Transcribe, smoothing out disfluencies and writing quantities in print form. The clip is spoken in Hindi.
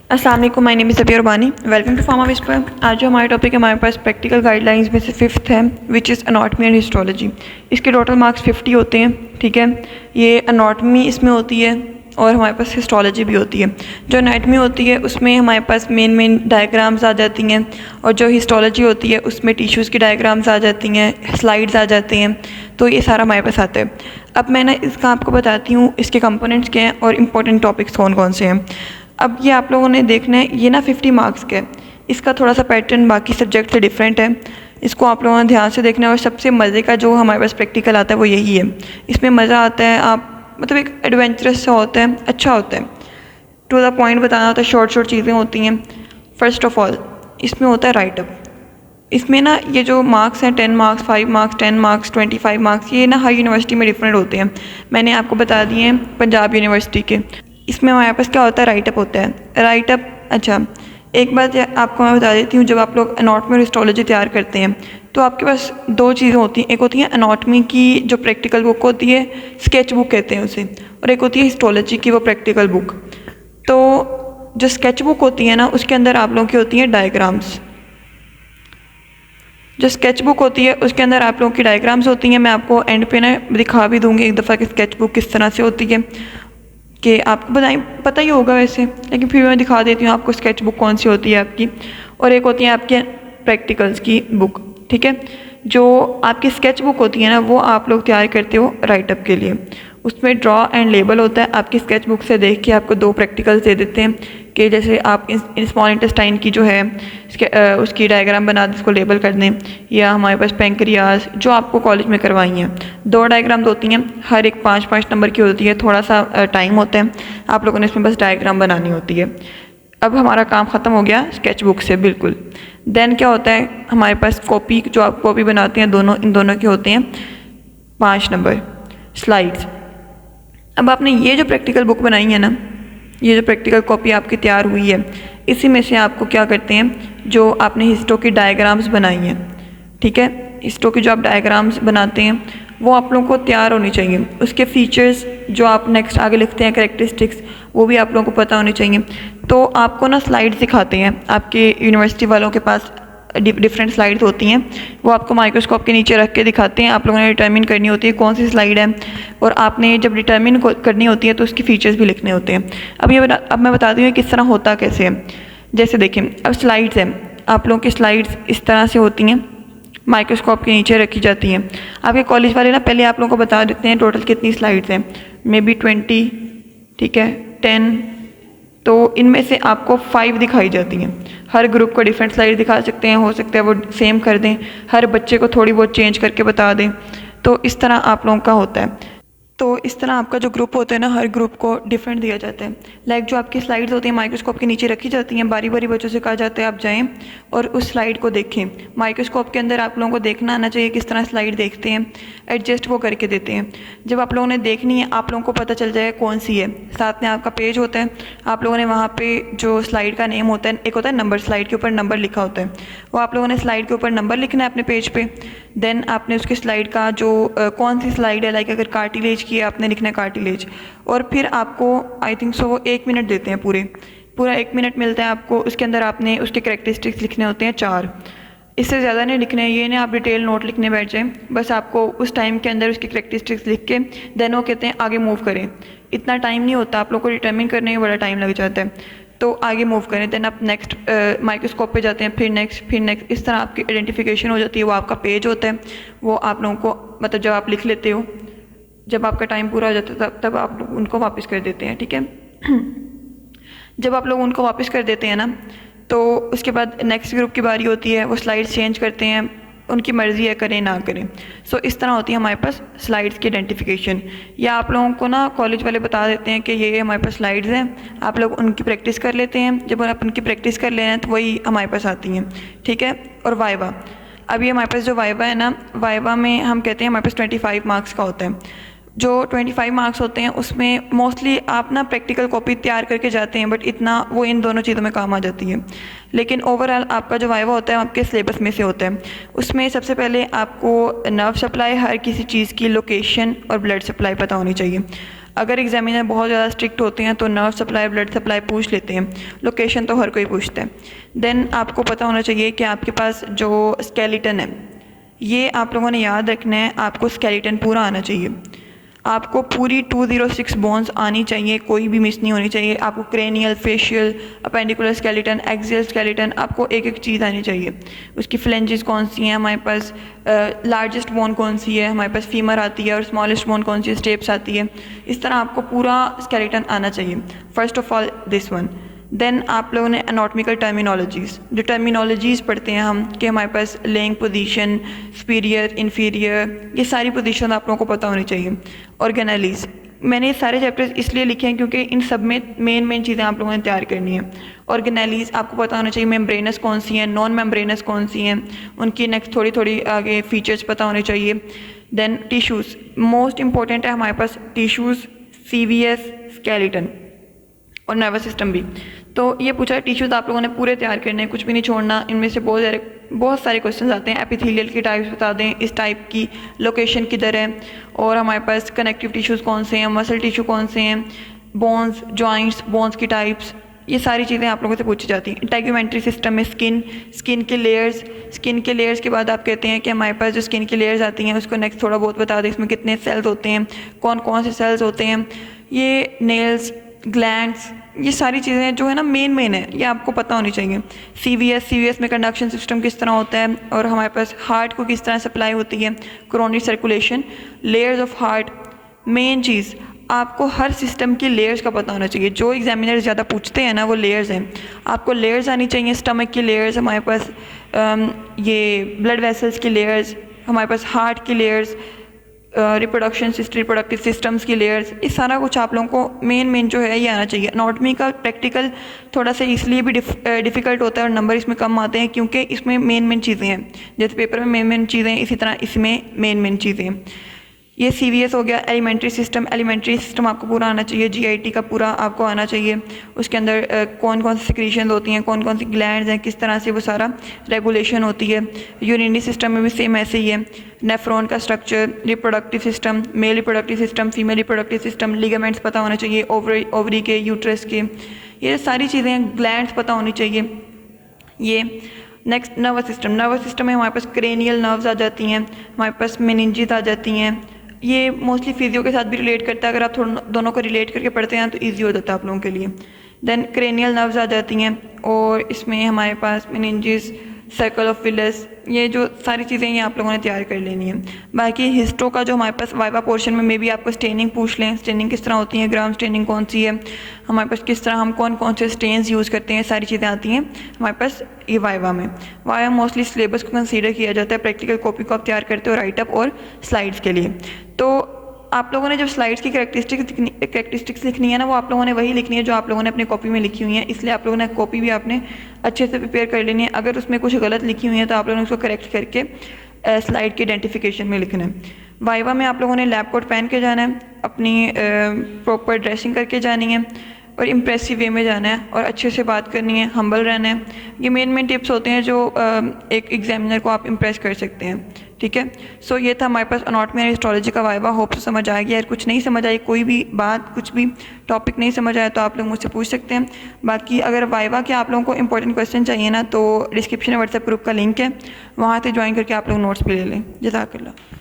अस्सलाम वालेकुम, my name is Zabia Rubani. Welcome to Pharma Whisper. आज जो हमारा टॉपिक है हमारे पास प्रैक्टिकल गाइडलाइंस में से फिफ्थ है, which is anatomy and histology. इसके टोटल मार्क्स 50 होते हैं। ठीक है, ये एनाटॉमी इसमें होती है और हमारे पास हिस्टोलॉजी भी होती है। जो एनाटॉमी होती है उसमें हमारे पास मेन डायग्राम्स आ जाती हैं, और जो हिस्टोलॉजी होती है उसमें टिश्यूज़ की डायग्राम्स आ जाती हैं, स्लाइड्स आ जाते हैं। तो ये सारा हमारे पास आता है। अब मैं ना इसका आपको बताती हूँ इसके कंपोनेंट्स क्या हैं और इम्पोर्टेंट टॉपिक्स कौन कौन से हैं। अब ये आप लोगों ने देखना है, ये ना 50 मार्क्स का है। इसका थोड़ा सा पैटर्न बाकी सब्जेक्ट से डिफरेंट है, इसको आप लोगों ने ध्यान से देखना है। और सबसे मज़े का जो हमारे पास प्रैक्टिकल आता है वो यही है। इसमें मज़ा आता है, आप मतलब एक एडवेंचरस सा होता है, अच्छा होता है, टू द पॉइंट बताना होता है, शॉर्ट चीज़ें होती हैं। फ़र्स्ट ऑफ ऑल इसमें होता है राइटअप। इसमें ना ये जो मार्क्स हैं 10 मार्क्स, 5 मार्क्स, 10 मार्क्स, 25 मार्क्स, ये ना हर यूनिवर्सिटी में डिफरेंट होते हैं। मैंने आपको बता दिए हैं पंजाब यूनिवर्सिटी के। इसमें हमारे पास क्या होता है, राइटअप होता है। राइटअप, अच्छा एक बात आपको मैं बता देती हूँ, जब आप लोग एनाटॉमी और हिस्टोलॉजी तैयार करते हैं तो आपके पास दो चीज़ें होती हैं। एक होती है एनाटॉमी की जो प्रैक्टिकल बुक होती है, स्केच बुक कहते हैं उसे, और एक होती है हिस्टोलॉजी की वो प्रैक्टिकल बुक। तो जो स्केच बुक होती है ना उसके अंदर आप लोगों की होती हैं डायग्राम्स। जो स्केच बुक होती है उसके अंदर आप लोगों की डायग्राम्स होती हैं। मैं आपको एंड पे ना दिखा भी दूँगी एक दफ़ा कि स्केच बुक किस तरह से होती है, कि आपको बताएं पता ही होगा वैसे, लेकिन फिर मैं दिखा देती हूँ आपको स्केच बुक कौन सी होती है आपकी। और एक होती है आपके प्रैक्टिकल्स की बुक। ठीक है, जो आपकी स्केच बुक होती है ना वो आप लोग तैयार करते हो राइटअप के लिए। उसमें ड्रॉ एंड लेबल होता है। आपकी स्केच बुक से देख के आपको दो प्रैक्टिकल्स दे देते हैं कि जैसे आप स्मॉल इंटेस्टाइन की जो है उसकी डायग्राम बना दें, उसको लेबल कर दें, या हमारे पास पेंक्रियाज जो आपको कॉलेज में करवाई हैं। दो डायग्राम होती हैं, हर एक 5-5 नंबर की होती है। थोड़ा सा टाइम होता है, आप लोगों ने इसमें बस डायग्राम बनानी होती है। अब हमारा काम ख़त्म हो गया स्केच बुक से, बिल्कुल। देन क्या होता है, हमारे पास कॉपी, जो आप कॉपी बनाते हैं दोनों, इन दोनों के होते हैं 5 नंबर स्लाइड्स। अब आपने ये जो प्रैक्टिकल बुक बनाई है ना, ये जो प्रैक्टिकल कॉपी आपकी तैयार हुई है, इसी में से आपको क्या करते हैं, जो आपने हिस्टो की डायग्राम्स बनाई हैं, ठीक है, हिस्टो की जो आप डायग्राम्स बनाते हैं वो आप लोगों को तैयार होनी चाहिए। उसके फीचर्स जो आप नेक्स्ट आगे लिखते हैं, कैरेक्टरिस्टिक्स, वो भी आप लोगों को पता होनी चाहिए। तो आपको ना स्लाइड्स दिखाते हैं, आपके यूनिवर्सिटी वालों के पास डिफरेंट स्लाइड्स होती हैं, वो आपको माइक्रोस्कोप के नीचे रख के दिखाते हैं। आप लोगों ने डिटर्मिन करनी होती है कौन सी स्लाइड है, और आपने जब डिटर्मिन करनी होती है तो उसकी फ़ीचर्स भी लिखने होते हैं। अब मैं बताती हूँ किस तरह होता कैसे है। जैसे देखें, अब स्लाइड्स हैं, आप लोगों की स्लाइड्स इस तरह से होती हैं, माइक्रोस्कोप के नीचे रखी जाती हैं। आपके कॉलेज वाले ना पहले आप लोगों को बता देते हैं टोटल कितनी स्लाइड्स हैं, मे बी 20, ठीक है, 10। तो इनमें से आपको 5 दिखाई जाती हैं। हर ग्रुप को डिफरेंट स्लाइड दिखा सकते हैं, हो सकता है वो सेम कर दें, हर बच्चे को थोड़ी बहुत चेंज करके बता दें। तो इस तरह आप लोगों का होता है। तो इस तरह आपका जो ग्रुप होता है ना, हर ग्रुप को डिफरेंट दिया जाता है। लाइक जो आपकी स्लाइड्स होती हैं माइक्रोस्कोप के नीचे रखी जाती हैं, बारी बारी बच्चों से कहा जाता है आप जाएं और उस स्लाइड को देखें। माइक्रोस्कोप के अंदर आप लोगों को देखना आना चाहिए किस तरह स्लाइड देखते हैं, एडजस्ट वो करके देते हैं। जब आप लोगों ने देखनी है, आप लोगों को पता चल जाएगा कौन सी है। साथ में आपका पेज होता है, आप लोगों ने वहाँ पर जो स्लाइड का नेम होता है, एक होता है नंबर, स्लाइड के ऊपर नंबर लिखा होता है, वो आप लोगों ने स्लाइड के ऊपर नंबर लिखना है अपने पेज पर। देन आपने उसकी स्लाइड का जो कौन सी स्लाइड है, लाइक अगर कार्टिलेज की है आपने लिखना है कार्टिलेज। और फिर आपको आई थिंक सो वो 1 मिनट देते हैं, पूरा 1 मिनट मिलता है आपको। उसके अंदर आपने उसके कैरेक्टरिस्टिक्स लिखने होते हैं 4, इससे ज़्यादा नहीं लिखने हैं। ये नहीं आप डिटेल नोट लिखने बैठ जाएं, बस आपको उस टाइम के अंदर उसकी कैरेक्टरिस्टिक्स लिख के देन वो कहते हैं आगे मूव करें। इतना टाइम नहीं होता, आप लोग को डिटर्मिन करने में बड़ा टाइम लग जाता है। तो आगे मूव करें, देन आप नेक्स्ट माइक्रोस्कोप पे जाते हैं, फिर नेक्स्ट, इस तरह आपकी आइडेंटिफिकेशन हो जाती है। वो आपका पेज होता है, वो आप लोगों को मतलब जब आप लिख लेते हो, जब आपका टाइम पूरा हो जाता है तब आप लोग उनको वापस कर देते हैं, ठीक है। जब आप लोग उनको वापस कर देते हैं ना, तो उसके बाद नेक्स्ट ग्रुप की बारी होती है, वो स्लाइड्स चेंज करते हैं, उनकी मर्ज़ी है करें ना करें। सो इस तरह होती है हमारे पास स्लाइड्स की आइडेंटिफिकेशन। या आप लोगों को ना कॉलेज वाले बता देते हैं कि ये हमारे पास स्लाइड्स हैं, आप लोग उनकी प्रैक्टिस कर लेते हैं। जब आप उनकी प्रैक्टिस कर ले रहे हैं तो वही हमारे पास आती हैं, ठीक है। और वाइवा, अभी हमारे पास जो वाइवा है ना, वाइवा में हम कहते हैं हमारे पास 25 मार्क्स का होता है। जो 25 मार्क्स होते हैं उसमें मोस्टली आप ना प्रैक्टिकल कॉपी तैयार करके जाते हैं, बट इतना वो इन दोनों चीज़ों में काम आ जाती है। लेकिन ओवरऑल आपका जो वाइवा होता है आपके सिलेबस में से होता है। उसमें सबसे पहले आपको नर्व सप्लाई, हर किसी चीज़ की लोकेशन और ब्लड सप्लाई पता होनी चाहिए। अगर एग्जामिनर बहुत ज़्यादा स्ट्रिक्ट होते हैं तो नर्व सप्लाई, ब्लड सप्लाई पूछ लेते हैं, लोकेशन तो हर कोई पूछता है। देन आपको पता होना चाहिए कि आपके पास जो स्केलेटन है, ये आप लोगों ने याद रखना है, आपको स्केलेटन पूरा आना चाहिए। आपको पूरी 206 बोन्स आनी चाहिए, कोई भी मिस नहीं होनी चाहिए। आपको cranial, facial, appendicular skeleton, axial skeleton, आपको एक एक चीज़ आनी चाहिए। उसकी फ्लेंजेस कौन सी हैं हमारे पास, लार्जेस्ट बोन कौन सी है हमारे पास, फीमर आती है, और स्मॉलेस्ट बोन कौन सी है, स्टेप्स आती है। इस तरह आपको पूरा स्केलेटन आना चाहिए। First of all this one. Then आप लोगों ने एनाटॉमिकल टर्मिनोलॉजीज़, जो टर्मिनोलॉजीज़ पढ़ते हैं हम कि हमारे पास लेइंग पोजीशन, सुपीरियर, इन्फीरियर, ये सारी पोजीशन आप लोगों को पता होनी चाहिए। ऑर्गेनेलीज़, मैंने ये सारे चैप्टर्स इसलिए लिखे हैं क्योंकि इन सब में मेन चीज़ें आप लोगों ने तैयार करनी है। ऑर्गेनेलीज़ आपको पता होना चाहिए, मेम्ब्रेनस कौन सी हैं, नॉन मेम्ब्रेनस कौन सी हैं, उनकी नेक्स्ट थोड़ी आगे फीचर्स पता होने चाहिए। देन टिश्यूज़, मोस्ट इंपॉर्टेंट है हमारे पास टिश्यूज़, CVS, स्केलेटन और नर्वस सिस्टम भी। तो ये पूछा है, टिश्यूज़ आप लोगों ने पूरे तैयार करने हैं, कुछ भी नहीं छोड़ना। इनमें से बहुत सारे क्वेश्चन आते हैं। एपिथेलियल की टाइप्स बता दें, इस टाइप की लोकेशन किधर है, और हमारे पास कनेक्टिव टिश्यूज़ कौन से हैं, मसल टिश्यू कौन से हैं, बोन्स, जॉइंट्स, बोन्स की टाइप्स, ये सारी चीज़ें आप लोगों से पूछी जाती हैं। इंटेग्यूमेंट्री सिस्टम में स्किन के लेयर्स के बाद आप कहते हैं कि हमारे पास जो स्किन की लेयर्स आती हैं उसको नेक्स्ट थोड़ा बहुत बता दें, इसमें कितने सेल्स होते हैं, कौन कौन से सेल्स होते हैं, ये नेल्स, ग्लैंड्स, ये सारी चीज़ें जो है ना मेन है, ये आपको पता होनी चाहिए। CVS में कंडक्शन सिस्टम किस तरह होता है, और हमारे पास हार्ट को किस तरह सप्लाई होती है, coronary circulation, layers of heart. Main चीज़ आपको हर सिस्टम की लेयर्स का पता होना चाहिए। जो एग्जामिनर ज़्यादा पूछते हैं ना वो लेयर्स हैं, आपको लेयर्स आनी चाहिए। स्टमक की लेयर्स, हमारे पास ये ब्लड वेसल्स की लेयर्स, हमारे पास हार्ट की लेयर्स, रिप्रोडक्टिव सिस्टम्स की लेयर्स, ये सारा कुछ आप लोगों को मेन जो है ये आना चाहिए। एनाटॉमी का प्रैक्टिकल थोड़ा सा इसलिए भी डिफ़िकल्ट होता है और नंबर इसमें कम आते हैं क्योंकि इसमें मेन चीज़ें हैं। जैसे पेपर में मेन चीज़ें हैं, इसी तरह इसमें मेन चीज़ें हैं। ये CVS हो गया, एलिमेंट्री सिस्टम आपको पूरा आना चाहिए। GIT का पूरा आपको आना चाहिए। उसके अंदर कौन कौन सी सिक्रीशन होती हैं, कौन कौन सी ग्लैंड्स हैं, किस तरह से वो सारा रेगुलेशन होती है। यूरिनरी सिस्टम में भी सेम ऐसे ही है। नेफ्रॉन का structure, reproductive system, male reproductive system, female reproductive system, ligaments पता होना चाहिए, ओवरी के, यूट्रस के, ये सारी चीज़ें, ग्लैंड्स पता होनी चाहिए। ये नेक्स्ट नर्वस सिस्टम में हमारे पास क्रेनियल नर्व्स आ जाती हैं, हमारे पास मेनिंजेस आ जाती हैं। ये मोस्टली फिजियो के साथ भी रिलेट करता है, अगर आप थोड़ा दोनों को रिलेट करके पढ़ते हैं तो इजी हो जाता है आप लोगों के लिए। देन क्रेनियल नर्व्स आ जाती हैं, और इसमें हमारे पास मेनिंजेस, सर्कल ऑफ विलिस, ये जो सारी चीज़ें ये आप लोगों ने तैयार कर लेनी है। बाकी हिस्टो का जो हमारे पास वाइवा पोर्शन में भी आपको स्टेनिंग पूछ लें, स्टेनिंग किस तरह होती है, ग्राम स्टेनिंग कौन सी है, हमारे पास किस तरह हम कौन कौन से स्टेन्स यूज़ करते हैं, सारी चीज़ें आती हैं हमारे पास ये वाइवा में। वाइवा मोस्टली सिलेबस को कंसीडर किया जाता है, प्रैक्टिकल कॉपी को आप तैयार करते हो राइटअप और स्लाइड्स के लिए। तो आप लोगों ने जब स्लाइड्स की कैरेक्टरिस्टिक्स लिखनी है ना, वो आप लोगों ने वही लिखनी है जो आप लोगों ने अपनी कॉपी में लिखी हुई है। इसलिए आप लोगों ने कॉपी भी आपने अच्छे से प्रिपेयर कर लेनी है। अगर उसमें कुछ गलत लिखी हुई है तो आप लोगों ने उसको करेक्ट करके स्लाइड के आइडेंटिफिकेशन में लिखना है। वाइवा में आप लोगों ने लैब कोट पहन के जाना है, अपनी प्रॉपर ड्रेसिंग करके जानी है, और इम्प्रेसिव वे में जाना है, और अच्छे से बात करनी है, हम्बल रहना है। ये मेन टिप्स होते हैं जो एक एग्जामिनर को आप इम्प्रेस कर सकते हैं। ठीक है, सो ये था हमारे पास एनाटॉमी एंड हिस्टोलॉजी का वाइवा। होप से समझ आ गया। यार कुछ नहीं समझ आई, कोई भी बात, कुछ भी टॉपिक नहीं समझ आया तो आप लोग मुझसे पूछ सकते हैं। बाकी अगर वाइवा के आप लोगों को इंपॉर्टेंट क्वेश्चन चाहिए ना, तो डिस्क्रिप्शन में व्हाट्सएप ग्रुप का लिंक है, वहाँ से ज्वाइन करके आप लोग नोट्स भी ले लें। जज़ाकल्लाह।